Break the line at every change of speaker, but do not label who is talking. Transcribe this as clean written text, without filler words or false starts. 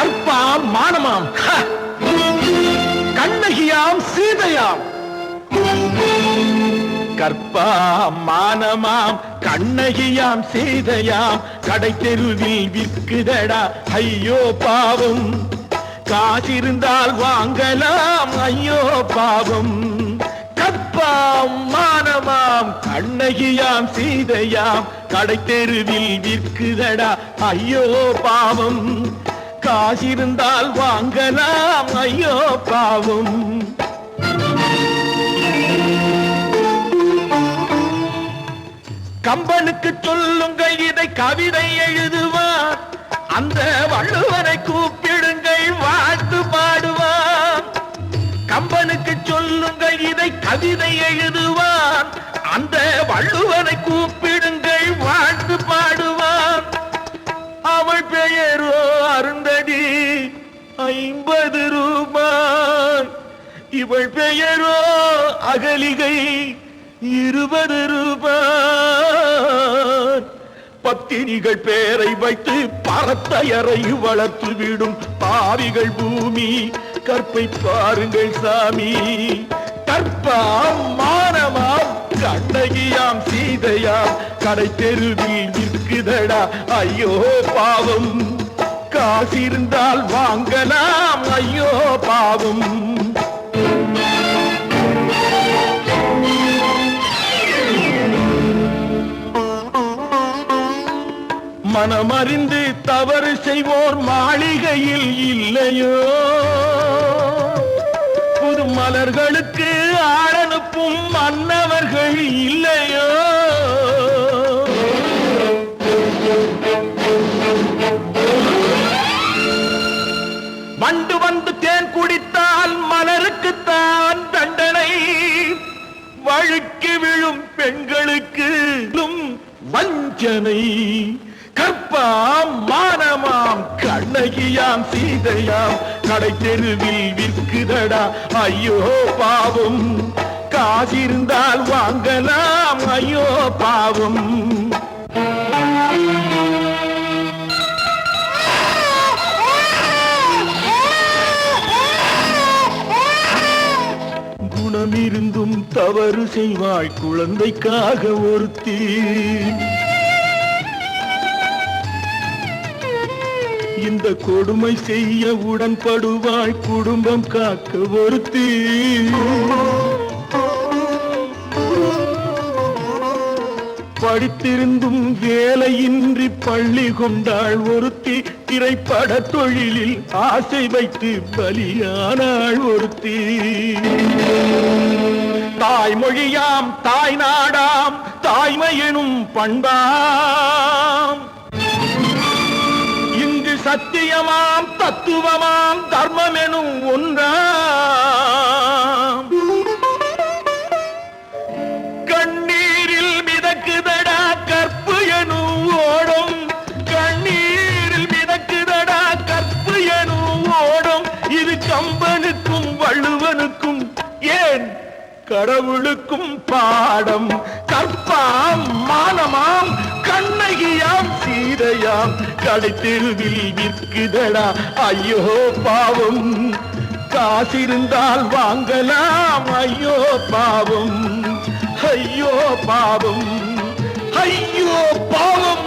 கற்பாம் மானமாம் கண்ணகியாம் சீதையாம். கற்பாம் மானமாம் கண்ணகியாம் சீதையாம் கடை தெருவில் விற்குதடா ஐயோ பாவம். காசிருந்தால் வாங்கலாம் ஐயோ பாவம். கற்பாம் மானமாம் கண்ணகியாம் சீதையாம் கடை தெருவில் விற்குதடா ஐயோ பாவம். காசிருந்தால் வாங்கலாம் ஐயோ பாவம். கம்பனுக்கு சொல்லுங்கள் இதை கவிதை எழுதுவார். அந்த வள்ளுவரை கூப்பிடுங்கள் வாழ்த்து பாடுவார். கம்பனுக்கு சொல்லுங்கள் இதை கவிதை எழுதுவார். அந்த வள்ளுவரை கூப்பிடுங்கள் வாழ்த்து பாடுவார். அவள் பெயரோ அருந்ததி 50 ரூபாய். இவள் பெயரோ அகலிகை 20 ரூபாய். பத்தினிகள் பேரை வைத்து பரத்தையரை வளர்த்து விடும் பாவிகள் பூமி. கற்பை பாருங்கள் சாமி. கற்பாம் மானமாம் கண்ணகியாம் சீதையாம் கடை தெருவில் விற்குதடா ஐயோ பாவம். காசிருந்தால் வாங்கலாம் ஐயோ பாவம். மனமறிந்து தவறு செய்வோர் மாளிகையில் இல்லையோ. புது மலர்களுக்கு ஆளனுப்பும் மன்னவர்கள் இல்லையோ. வண்டு வந்து தேன் குடித்தால் மலருக்குத்தான் தண்டனை. வழுக்கி விழும் பெண்களுக்கு வஞ்சனை. கற்பாம் மானமாம் கண்ணகியாம் சீதையாம் கடை தெருவில் விற்குதடா ஐயோ பாவம். காசிருந்தால் வாங்கலாம் ஐயோ பாவம். குணமிருந்தும் தவறு செய்வாய் குழந்தைக்காக ஒருத்தி. இந்த கொடுமை செய்ய உடன்படுவாய் குடும்பம் காக்க ஒருத்தி. படித்திருந்தும் வேலையின்றி பள்ளி கொண்டாள் ஒருத்தி. திரைப்பட தொழிலில் ஆசை வைத்து பலியானாள் ஒருத்தி. தாய்மொழியாம் தாய் நாடாம் தாய்மையெனும் பண்பாம். இங்கு சத்தியமாம் தத்துவமாம் தர்மம் எனும் ஒன்றாம். கண்ணீரில் மிதக்குதடா கற்பு எனும் ஓடும். கண்ணீரில் மிதக்குதடா கற்பு எனும் ஓடும். இது கம்பனுக்கும் வள்ளுவனுக்கும் ஏன் கடவுளுக்கும் பாடம். கற்பாம் மானமாம் கண்ணகியாம் சீதையாம் கடை தெருவில் விற்குதடா ஐயோ பாவம். காசிருந்தால் வாங்கலாம் ஐயோ பாவம். ஐயோ பாவம். ஐயோ பாவம்.